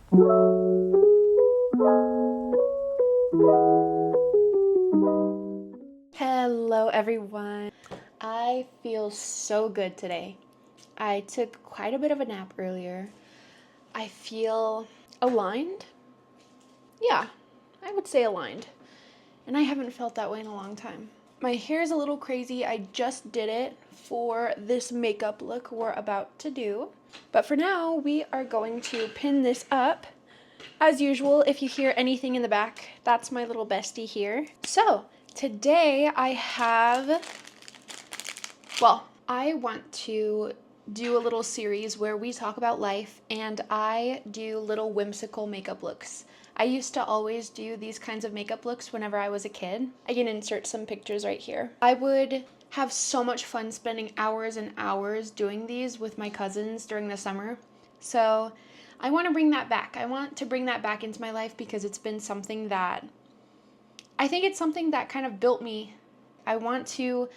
Hello everyone. I feel so good today. I took quite a bit of a nap earlier. I feel aligned. Yeah, I would say aligned. And I haven't felt that way in a long time. My hair is a little crazy. I just did it for this makeup look we're about to do. But for now, we are going to pin this up. As usual, if you hear anything in the back, that's my little bestie here. So, today I want to do a little series where we talk about life and I do little whimsical makeup looks. I used to always do these kinds of makeup looks whenever I was a kid. I can insert some pictures right here. I would have so much fun spending hours and hours doing these with my cousins during the summer. So I want to bring that back. I want to bring that back into my life because it's been something that I think it's something that kind of built me. I want to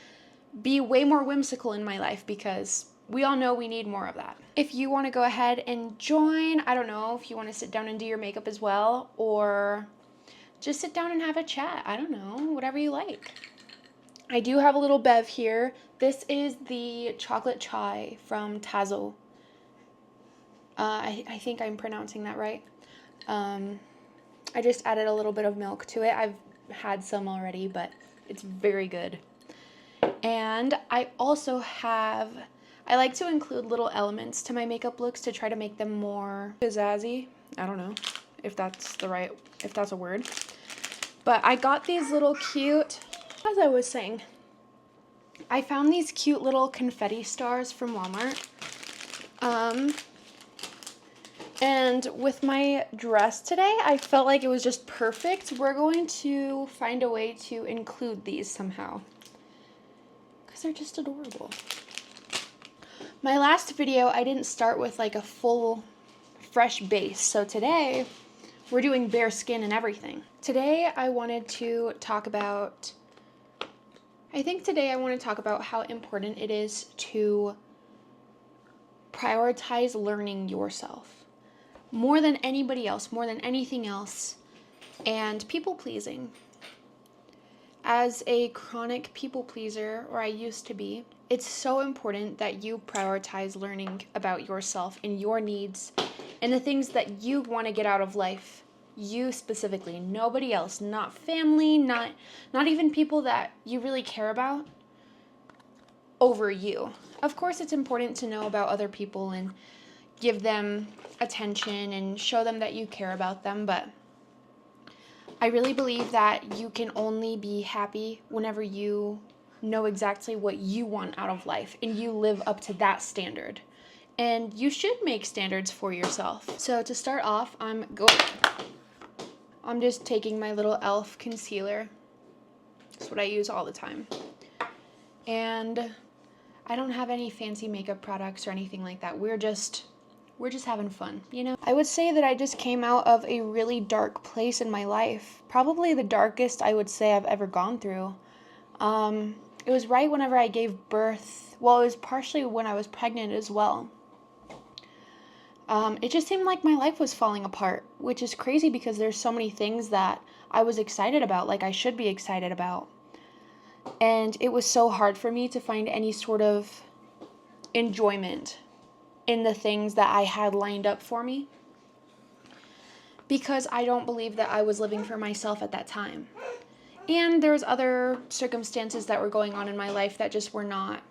be way more whimsical in my life because we all know we need more of that. If you want to go ahead and join, I don't know if you want to sit down and do your makeup as well or just sit down and have a chat. I don't know, whatever you like. I do have a little bev here. This is the chocolate chai from Tazo. I think I'm pronouncing that right. I just added a little bit of milk to it. I've had some already, but it's very good. And I like to include little elements to my makeup looks to try to make them more pizzazzy. I don't know if that's a word. But I got these little cute, as I was saying, I found these cute little confetti stars from Walmart. And with my dress today, I felt like it was just perfect. We're going to find a way to include these somehow, because they're just adorable. My last video, I didn't start with like a full fresh base. So today, we're doing bare skin and everything. Today, I want to talk about how important it is to prioritize learning yourself. More than anybody else, more than anything else, and people pleasing. As a chronic people pleaser, or I used to be, it's so important that you prioritize learning about yourself and your needs and the things that you want to get out of life. You specifically, nobody else, not family, not even people that you really care about over you. Of course, it's important to know about other people and give them attention and show them that you care about them, but I really believe that you can only be happy whenever you know exactly what you want out of life and you live up to that standard. And you should make standards for yourself. So to start off, I'm just taking my little e.l.f. concealer. That's what I use all the time. And I don't have any fancy makeup products or anything like that. We're just having fun, you know? I would say that I just came out of a really dark place in my life. Probably the darkest I would say I've ever gone through. It was right whenever I gave birth. Well, it was partially when I was pregnant as well. It just seemed like my life was falling apart, which is crazy because there's so many things that I was excited about, like I should be excited about. And it was so hard for me to find any sort of enjoyment in the things that I had lined up for me, because I don't believe that I was living for myself at that time. And there's other circumstances that were going on in my life that just weren't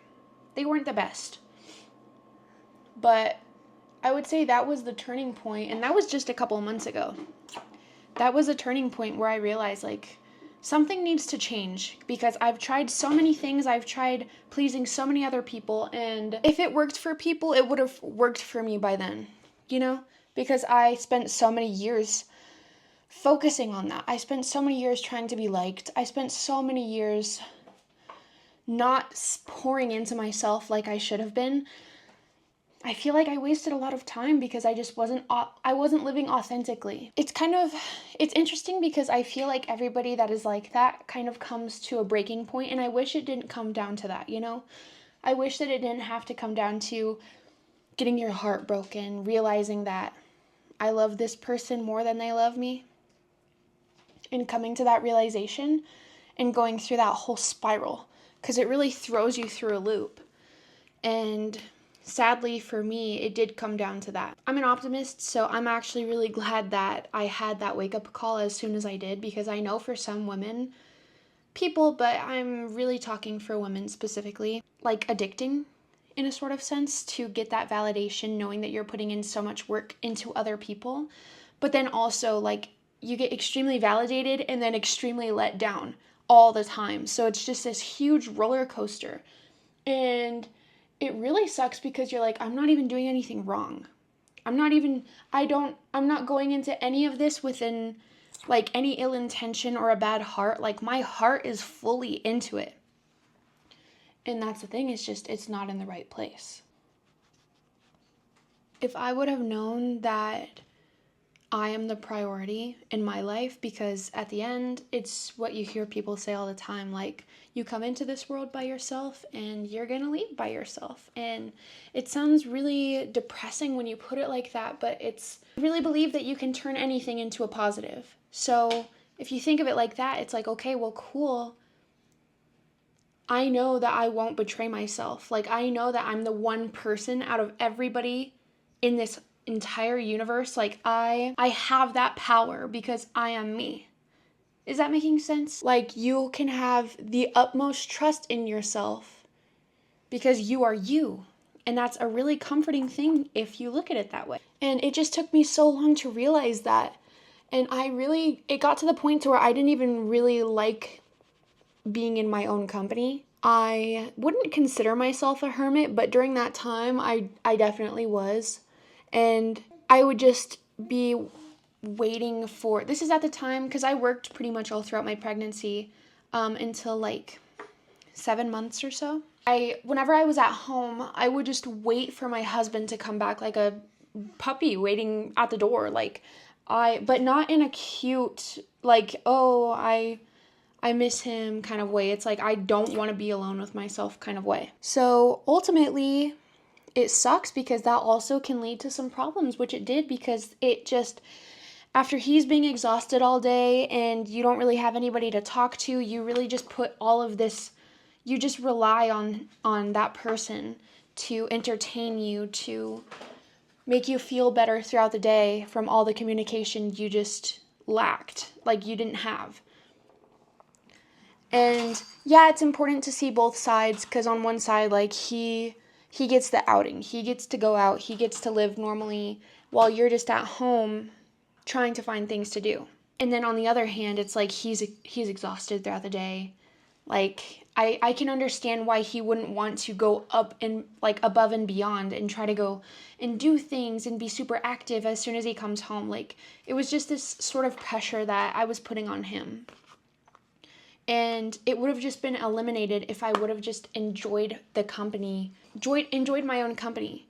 the best. But I would say that was the turning point, and that was just a couple of months ago. That was a turning point where I realized, like, something needs to change because I've tried so many things. I've tried pleasing so many other people, and if it worked for people, it would have worked for me by then, you know? Because I spent so many years focusing on that. I spent so many years trying to be liked. I spent so many years not pouring into myself like I should have been. I feel like I wasted a lot of time because I wasn't living authentically. It's interesting because I feel like everybody that is like that kind of comes to a breaking point, and I wish it didn't come down to that, you know? I wish that it didn't have to come down to getting your heart broken, realizing that I love this person more than they love me. And coming to that realization and going through that whole spiral, because it really throws you through a loop. And sadly for me, it did come down to that. I'm an optimist, so I'm actually really glad that I had that wake-up call as soon as I did, because I know for some women, people, but I'm really talking for women specifically, like addicting in a sort of sense to get that validation, knowing that you're putting in so much work into other people, but then also like you get extremely validated and then extremely let down all the time. So it's just this huge roller coaster. And it really sucks because you're like, I'm not even doing anything wrong. I'm not going into any of this within like any ill intention or a bad heart. Like my heart is fully into it. And that's the thing, it's just, it's not in the right place. If I would have known that I am the priority in my life, because at the end, it's what you hear people say all the time, like, you come into this world by yourself and you're gonna leave by yourself. And it sounds really depressing when you put it like that, but I really believe that you can turn anything into a positive. So if you think of it like that, it's like, okay, well, cool. I know that I won't betray myself. Like, I know that I'm the one person out of everybody in this entire universe. Like, I have that power because I am me. Is that making sense? Like, you can have the utmost trust in yourself because you are you. And that's a really comforting thing if you look at it that way. And it just took me so long to realize that. And it got to the point to where I didn't even really like being in my own company. I wouldn't consider myself a hermit, but during that time, I definitely was. And I would just be waiting for, this is at the time, because I worked pretty much all throughout my pregnancy until like 7 months or so. Whenever I was at home, I would just wait for my husband to come back like a puppy waiting at the door. But not in a cute, like, oh, I miss him kind of way. It's like, I don't want to be alone with myself kind of way. So ultimately, it sucks because that also can lead to some problems, which it did, because it just, after he's being exhausted all day and you don't really have anybody to talk to, you really just put all of this, you just rely on that person to entertain you, to make you feel better throughout the day from all the communication you just lacked, like you didn't have. And yeah, it's important to see both sides, because on one side, like, he gets the outing, he gets to go out, he gets to live normally while you're just at home trying to find things to do. And then on the other hand, it's like he's exhausted throughout the day. Like, I can understand why he wouldn't want to go up and like above and beyond and try to go and do things and be super active as soon as he comes home. Like, it was just this sort of pressure that I was putting on him. And it would have just been eliminated if I would have just enjoyed the company, enjoyed my own company.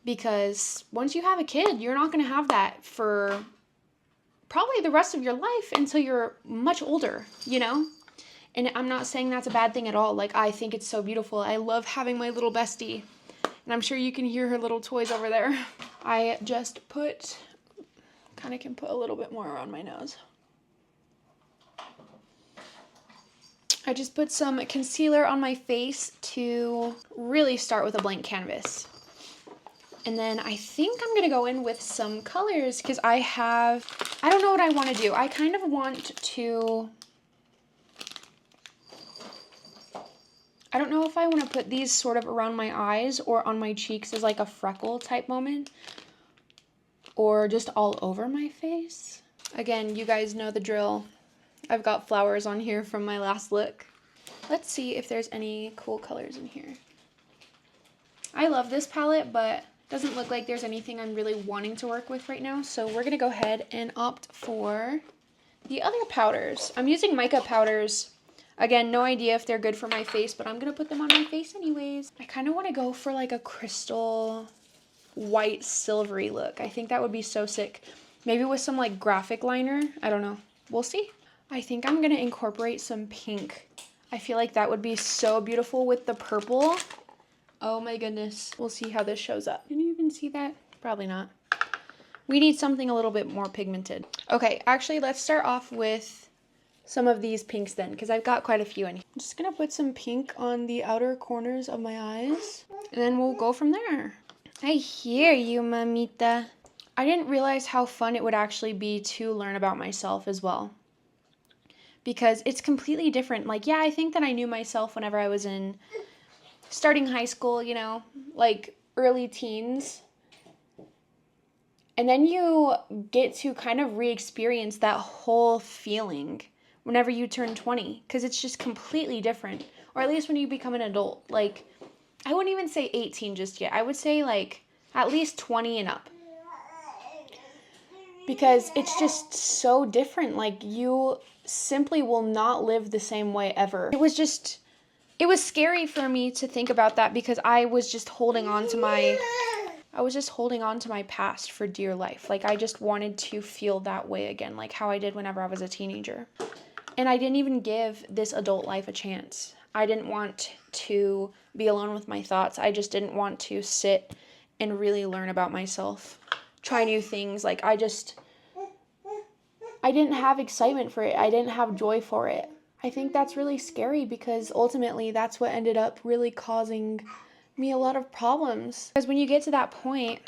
Because once you have a kid, you're not going to have that for probably the rest of your life until you're much older, you know? And I'm not saying that's a bad thing at all. Like, I think it's so beautiful. I love having my little bestie. And I'm sure you can hear her little toys over there. I just can put a little bit more around my nose. I just put some concealer on my face to really start with a blank canvas. And then I think I'm going to go in with some colors because I don't know what I want to do. I kind of want to, I don't know if I want to put these sort of around my eyes or on my cheeks as like a freckle type moment, or just all over my face. Again, you guys know the drill. I've got flowers on here from my last look. Let's see if there's any cool colors in here. I love this palette, but it doesn't look like there's anything I'm really wanting to work with right now. So we're gonna go ahead and opt for the other powders. I'm using mica powders. Again, no idea if they're good for my face, but I'm gonna put them on my face anyways. I kind of want to go for like a crystal white silvery look. I think that would be so sick. Maybe with some like graphic liner. I don't know. We'll see. I think I'm gonna incorporate some pink. I feel like that would be so beautiful with the purple. Oh my goodness. We'll see how this shows up. Can you even see that? Probably not. We need something a little bit more pigmented. Okay, actually, let's start off with some of these pinks then, because I've got quite a few in here. I'm just gonna put some pink on the outer corners of my eyes, and then we'll go from there. I hear you, mamita. I didn't realize how fun it would actually be to learn about myself as well, because it's completely different. Like, yeah, I think that I knew myself whenever I was in starting high school, you know, like early teens. And then you get to kind of re-experience that whole feeling whenever you turn 20, because it's just completely different. Or at least when you become an adult. Like, I wouldn't even say 18 just yet. I would say like at least 20 and up. Because it's just so different. Like, you simply will not live the same way ever. It was scary for me to think about that, because I was just holding on to my past for dear life. Like, I just wanted to feel that way again, like how I did whenever I was a teenager. And I didn't even give this adult life a chance. I didn't want to be alone with my thoughts. I just didn't want to sit and really learn about myself, try new things. Like, I didn't have excitement for it. I didn't have joy for it. I think that's really scary, because ultimately that's what ended up really causing me a lot of problems. Because when you get to that point,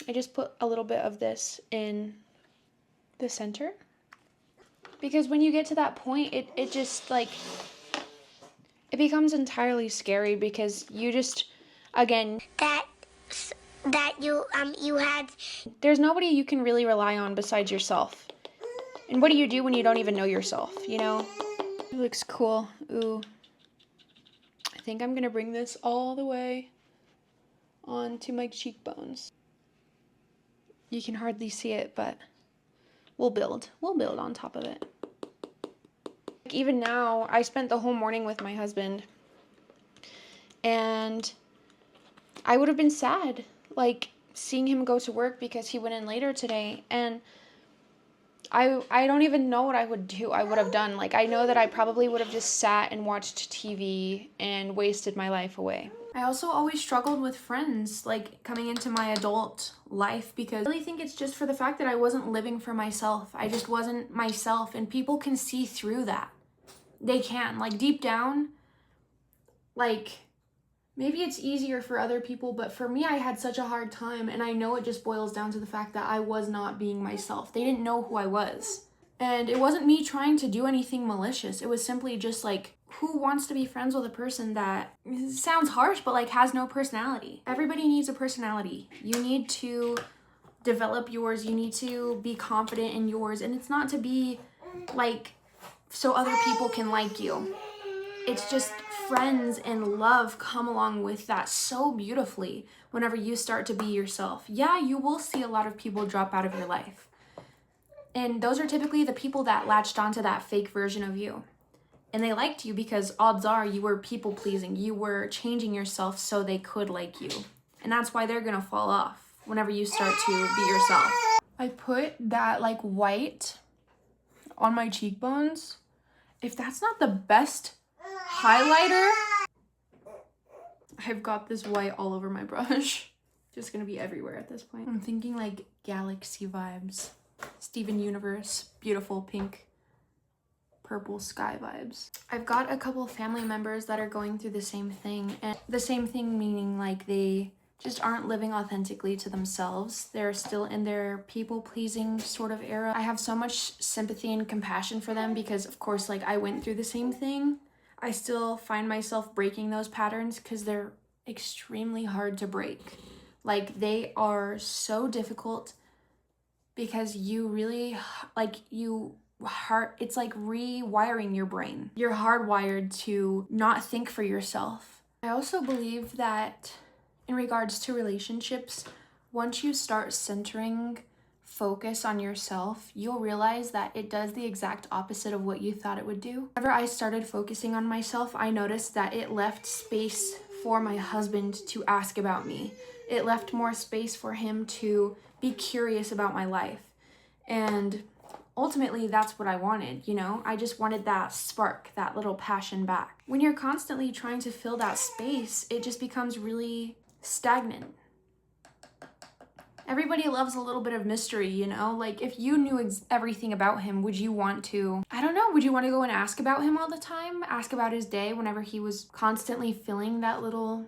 I just put a little bit of this in the center. Because when you get to that point, it just like, it becomes entirely scary, because you just, again, you had, there's nobody you can really rely on besides yourself. And what do you do when you don't even know yourself, you know? It looks cool. Ooh. I think I'm gonna bring this all the way onto my cheekbones. You can hardly see it, but we'll build on top of it. Even now, I spent the whole morning with my husband, and I would have been sad, like, seeing him go to work because he went in later today, and I don't even know what I would have done. Like, I know that I probably would have just sat and watched TV and wasted my life away. I also always struggled with friends, like, coming into my adult life, because I really think it's just for the fact that I wasn't living for myself. I just wasn't myself, and people can see through that. They can, like, deep down, like, maybe it's easier for other people, but for me, I had such a hard time, and I know it just boils down to the fact that I was not being myself. They didn't know who I was. And it wasn't me trying to do anything malicious. It was simply just, like, who wants to be friends with a person that, sounds harsh, but, like, has no personality? Everybody needs a personality. You need to develop yours. You need to be confident in yours. And it's not to be, like, so other people can like you. It's just friends and love come along with that so beautifully whenever you start to be yourself. Yeah, you will see a lot of people drop out of your life. And those are typically the people that latched onto that fake version of you. And they liked you because odds are you were people pleasing. You were changing yourself so they could like you. And that's why they're gonna fall off whenever you start to be yourself. I put that, like, white on my cheekbones. If that's not the best highlighter, I've got this white all over my brush. Just gonna be everywhere at this point. I'm thinking like galaxy vibes. Steven Universe, beautiful pink, purple sky vibes. I've got a couple of family members that are going through the same thing. And the same thing meaning, like, they just aren't living authentically to themselves. They're still in their people-pleasing sort of era. I have so much sympathy and compassion for them because, of course, like, I went through the same thing. I still find myself breaking those patterns because they're extremely hard to break. Like, they are so difficult because you really, like, it's like rewiring your brain. You're hardwired to not think for yourself. I also believe that in regards to relationships, once you start centering focus on yourself, you'll realize that it does the exact opposite of what you thought it would do. Whenever I started focusing on myself, I noticed that it left space for my husband to ask about me. It left more space for him to be curious about my life. And ultimately, that's what I wanted, you know? I just wanted that spark, that little passion back. When you're constantly trying to fill that space, it just becomes really stagnant. Everybody loves a little bit of mystery, you know? Like, if you knew everything about him, would you want to, I don't know, would you want to go and ask about him all the time? Ask about his day whenever he was constantly feeling that little,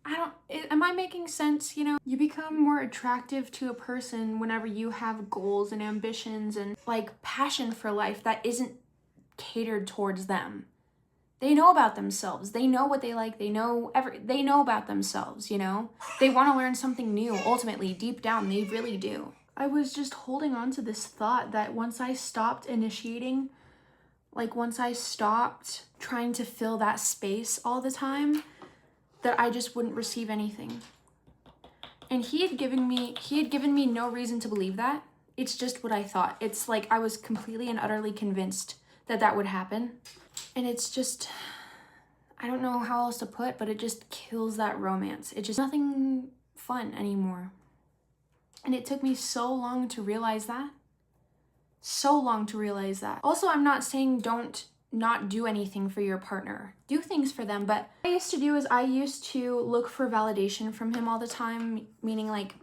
am I making sense, you know? You become more attractive to a person whenever you have goals and ambitions and, like, passion for life that isn't catered towards them. They know about themselves. They know what they like. They know about themselves, you know? They want to learn something new, ultimately, deep down, they really do. I was just holding on to this thought that once I stopped initiating, like once I stopped trying to fill that space all the time, that I just wouldn't receive anything. And he had given me no reason to believe that. It's just what I thought. It's like I was completely and utterly convinced that that would happen. And it's just, I don't know how else to put, but it just kills that romance. It's just nothing fun anymore. And it took me so long to realize that. So long to realize that. Also, I'm not saying don't not do anything for your partner. Do things for them, but what I used to do is I used to look for validation from him all the time, meaning like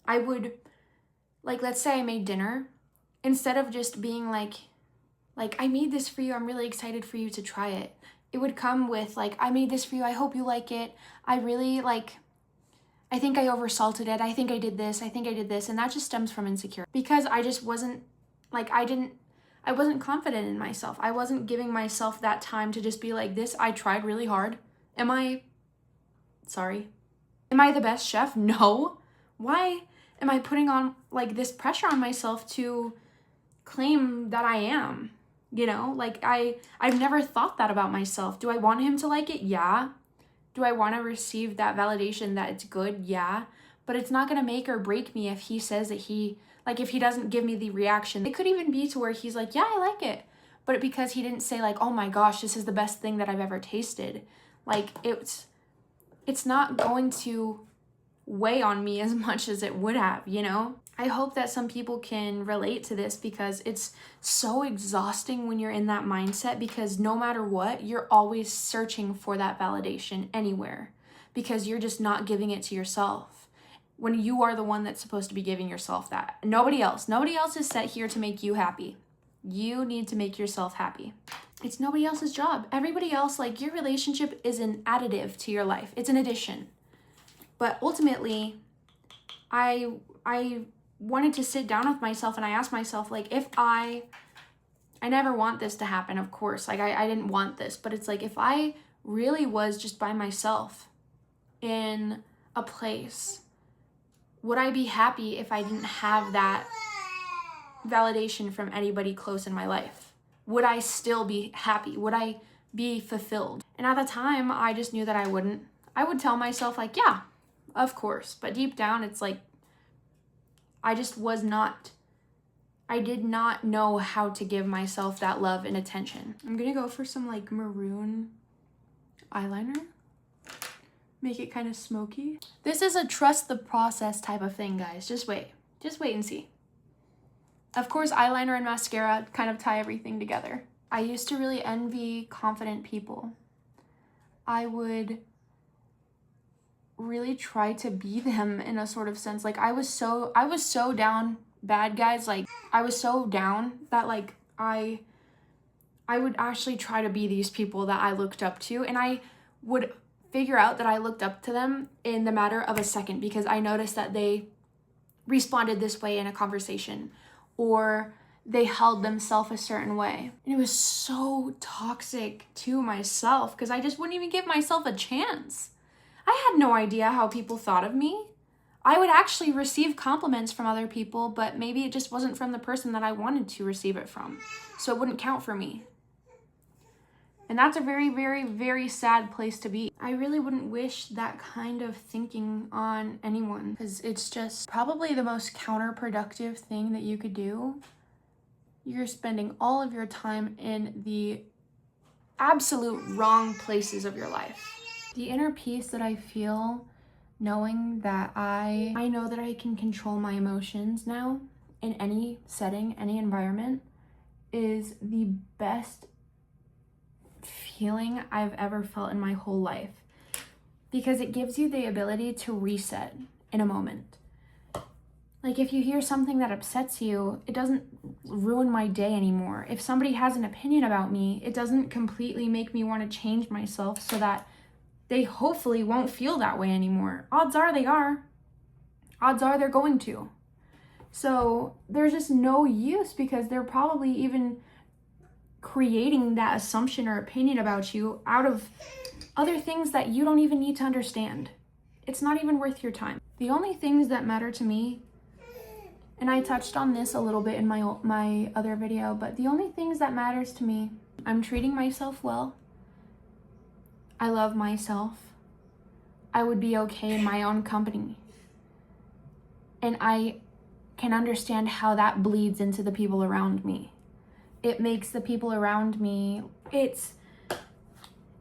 I would, like let's say I made dinner, instead of just being like I made this for you, I'm really excited for you to try it. It would come with like, I made this for you, I hope you like it. I really I think I oversalted it. I think I did this. And that just stems from insecurity. Because I just wasn't, I wasn't confident in myself. I wasn't giving myself that time to just be like this. I tried really hard. Am I the best chef? No. Why am I putting on like this pressure on myself to claim that I am? You know, like I've never thought that about myself. Do I want him to like it? Yeah. Do I want to receive that validation that it's good? Yeah. But it's not going to make or break me if he says that if he doesn't give me the reaction. It could even be to where he's like, yeah, I like it. But because he didn't say like, oh my gosh, this is the best thing that I've ever tasted. Like it's not going to weigh on me as much as it would have, you know? I hope that some people can relate to this because it's so exhausting when you're in that mindset, because no matter what, you're always searching for that validation anywhere because you're just not giving it to yourself when you are the one that's supposed to be giving yourself that. Nobody else is set here to make you happy. You need to make yourself happy. It's nobody else's job. Everybody else, like your relationship is an additive to your life. It's an addition. But ultimately, I wanted to sit down with myself and I asked myself, like, if I never want this to happen, of course, like I didn't want this, but it's like, if I really was just by myself in a place, would I be happy if I didn't have that validation from anybody close in my life? Would I still be happy? Would I be fulfilled? And at the time, I just knew that I wouldn't. I would tell myself like, yeah, of course. But deep down, it's like, I did not know how to give myself that love and attention. I'm gonna go for some like maroon eyeliner. Make it kind of smoky. This is a trust the process type of thing, guys. Just wait and see. Of course, eyeliner and mascara kind of tie everything together. I used to really envy confident people. I would really try to be them in a sort of sense. Like I was so down bad, guys. Like I was so down that like I would actually try to be these people that I looked up to, and I would figure out that I looked up to them in the matter of a second because I noticed that they responded this way in a conversation or they held themselves a certain way. And it was so toxic to myself because I just wouldn't even give myself a chance. I had no idea how people thought of me. I would actually receive compliments from other people, but maybe it just wasn't from the person that I wanted to receive it from. So it wouldn't count for me. And that's a very, very, very sad place to be. I really wouldn't wish that kind of thinking on anyone because it's just probably the most counterproductive thing that you could do. You're spending all of your time in the absolute wrong places of your life. The inner peace that I feel knowing that I know that I can control my emotions now in any setting, any environment, is the best feeling I've ever felt in my whole life because it gives you the ability to reset in a moment. Like, if you hear something that upsets you, it doesn't ruin my day anymore. If somebody has an opinion about me, it doesn't completely make me want to change myself so that they hopefully won't feel that way anymore. Odds are they are. Odds are they're going to. So there's just no use, because they're probably even creating that assumption or opinion about you out of other things that you don't even need to understand. It's not even worth your time. The only things that matter to me, and I touched on this a little bit in my other video, but the only things that matters to me, I'm treating myself well. I love myself. I would be okay in my own company. And I can understand how that bleeds into the people around me. It makes the people around me, it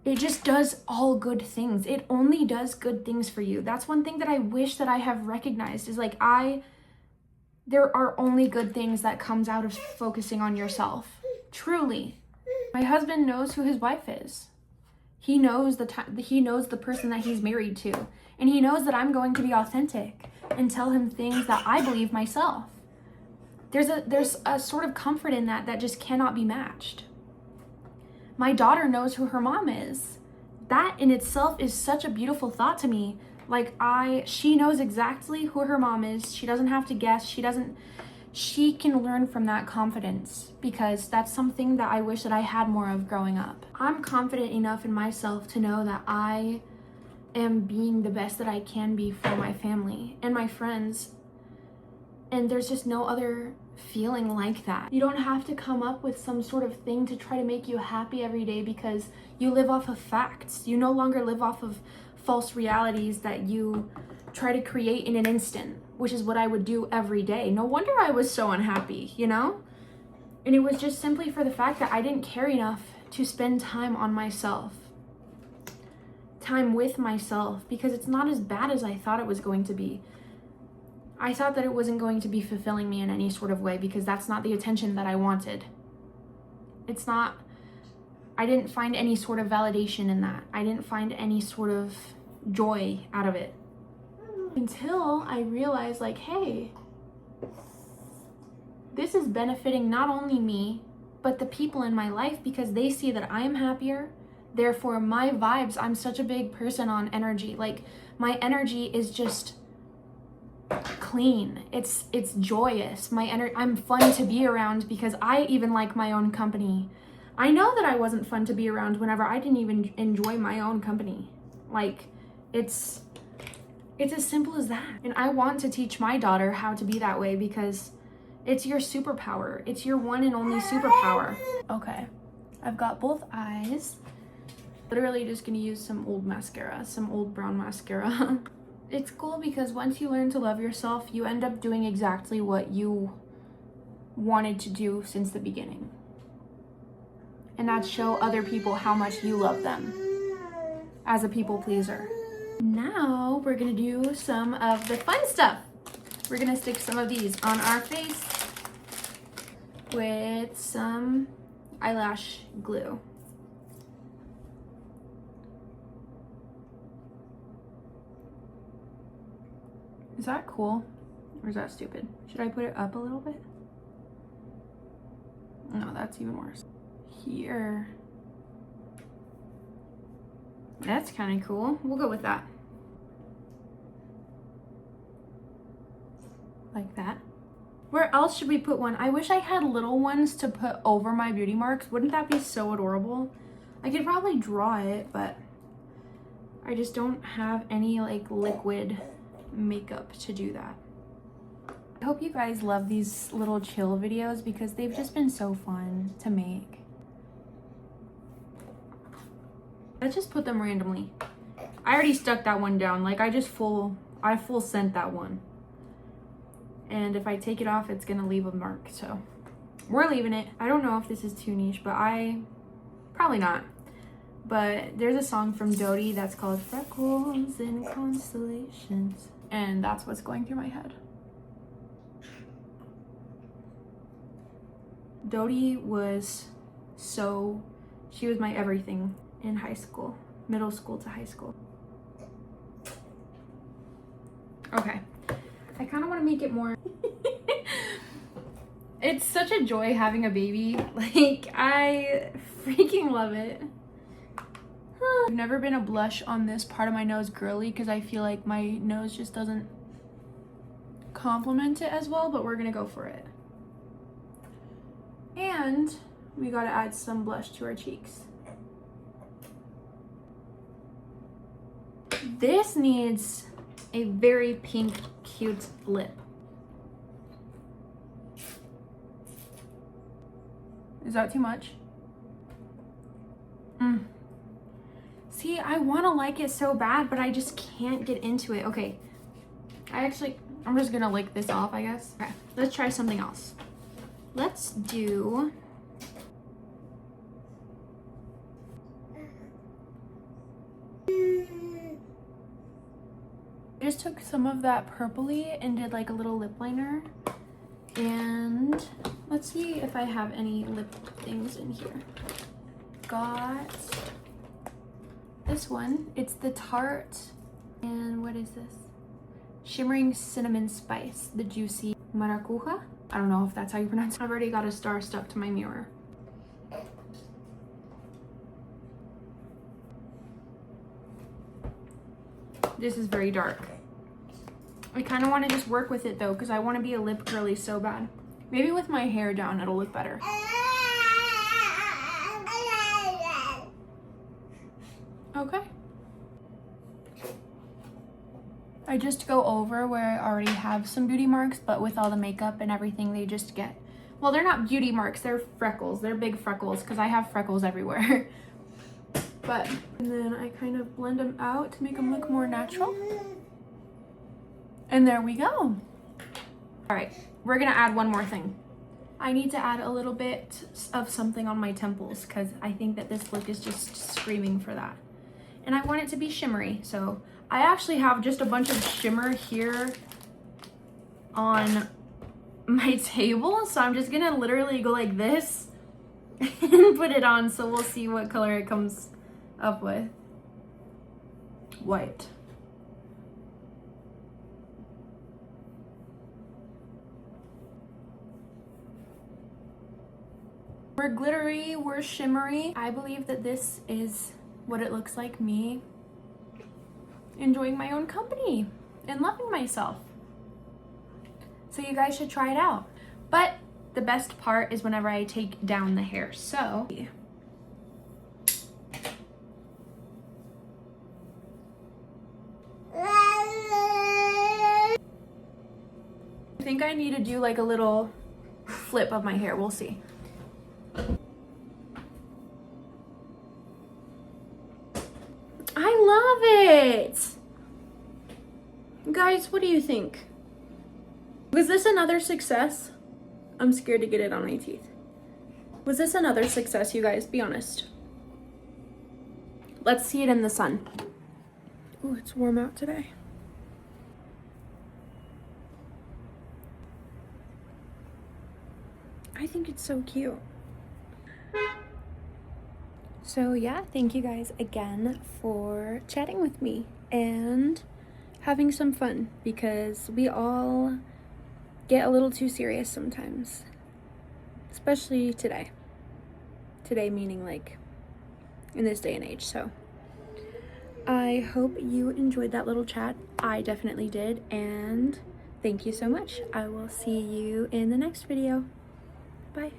just does all good things. It only does good things for you. That's one thing that I wish that I have recognized, is like, there are only good things that comes out of focusing on yourself. Truly. My husband knows who his wife is. He knows he knows the person that he's married to. And he knows that I'm going to be authentic and tell him things that I believe myself. There's a sort of comfort in that just cannot be matched. My daughter knows who her mom is. That in itself is such a beautiful thought to me. Like, she knows exactly who her mom is. She doesn't have to guess. She can learn from that confidence, because that's something that I wish that I had more of growing up. I'm confident enough in myself to know that I am being the best that I can be for my family and my friends. And there's just no other feeling like that. You don't have to come up with some sort of thing to try to make you happy every day, because you live off of facts. You no longer live off of false realities that you try to create in an instant, which is what I would do every day. No wonder I was so unhappy, you know? And it was just simply for the fact that I didn't care enough to spend time on myself, time with myself, because it's not as bad as I thought it was going to be. I thought that it wasn't going to be fulfilling me in any sort of way, because that's not the attention that I wanted. It's not, I didn't find any sort of validation in that. I didn't find any sort of joy out of it. Until I realized, like, hey, this is benefiting not only me, but the people in my life, because they see that I'm happier. Therefore, my vibes, I'm such a big person on energy. Like, my energy is just clean. It's joyous. I'm fun to be around, because I even like my own company. I know that I wasn't fun to be around whenever I didn't even enjoy my own company. Like, it's as simple as that. And I want to teach my daughter how to be that way, because it's your superpower. It's your one and only superpower. Okay, I've got both eyes. Literally just gonna use some old mascara, some old brown mascara. It's cool because once you learn to love yourself, you end up doing exactly what you wanted to do since the beginning. And that's show other people how much you love them as a people pleaser. Now we're gonna do some of the fun stuff. We're gonna stick some of these on our face with some eyelash glue. Is that cool or is that stupid? Should I put it up a little bit? No, that's even worse. Here. That's kind of cool. We'll go with that. Like that. Where else should we put one? I wish I had little ones to put over my beauty marks. Wouldn't that be so adorable? I could probably draw it, but I just don't have any like liquid makeup to do that. I hope you guys love these little chill videos because they've just been so fun to make. Let's just put them randomly. I already stuck that one down. Like I full sent that one. And if I take it off, it's gonna leave a mark. So we're leaving it. I don't know if this is too niche, but probably not. But there's a song from Dodie that's called Freckles and Constellations. And that's what's going through my head. Dodie was she was my everything in high school, middle school to high school. Okay, I kind of want to make it more It's such a joy having a baby. Like, I freaking love it. I've never been a blush on this part of my nose girly because I feel like my nose just doesn't complement it as well, but we're gonna go for it. And we gotta add some blush to our cheeks. This needs a very pink, cute lip. Is that too much? See, I want to like it so bad, but I just can't get into it. Okay, I'm just gonna lick this off, I guess. Okay, let's try something else. Let's do... I just took some of that purpley and did like a little lip liner. And let's see if I have any lip things in here. Got this one. It's the Tarte. And what is this? Shimmering Cinnamon Spice. The Juicy Maracuja. I don't know if that's how you pronounce it. I've already got a star stuck to my mirror. This is very dark. I kind of want to just work with it though, because I want to be a lip girly so bad. Maybe with my hair down, it'll look better. Okay. I just go over where I already have some beauty marks, but with all the makeup and everything, they just get, well, they're not beauty marks, they're freckles. They're big freckles because I have freckles everywhere. But, and then I kind of blend them out to make them look more natural. And there we go. All right, we're gonna add one more thing. I need to add a little bit of something on my temples because I think that this look is just screaming for that. And I want it to be shimmery, so I actually have just a bunch of shimmer here on my table, so I'm just gonna literally go like this and put it on, so we'll see what color it comes up with. White. We're glittery, we're shimmery. I believe that this is what it looks like, me enjoying my own company and loving myself. So you guys should try it out. But the best part is whenever I take down the hair. So I think I need to do like a little flip of my hair. We'll see. I love it! Guys, what do you think? Was this another success? I'm scared to get it on my teeth. Was this another success, you guys? Be honest. Let's see it in the sun. Oh, it's warm out today. I think it's so cute. So yeah, thank you guys again for chatting with me and having some fun, because we all get a little too serious sometimes, especially today. Today meaning like in this day and age. So I hope you enjoyed that little chat. I definitely did, and thank you so much. I will see you in the next video. Bye.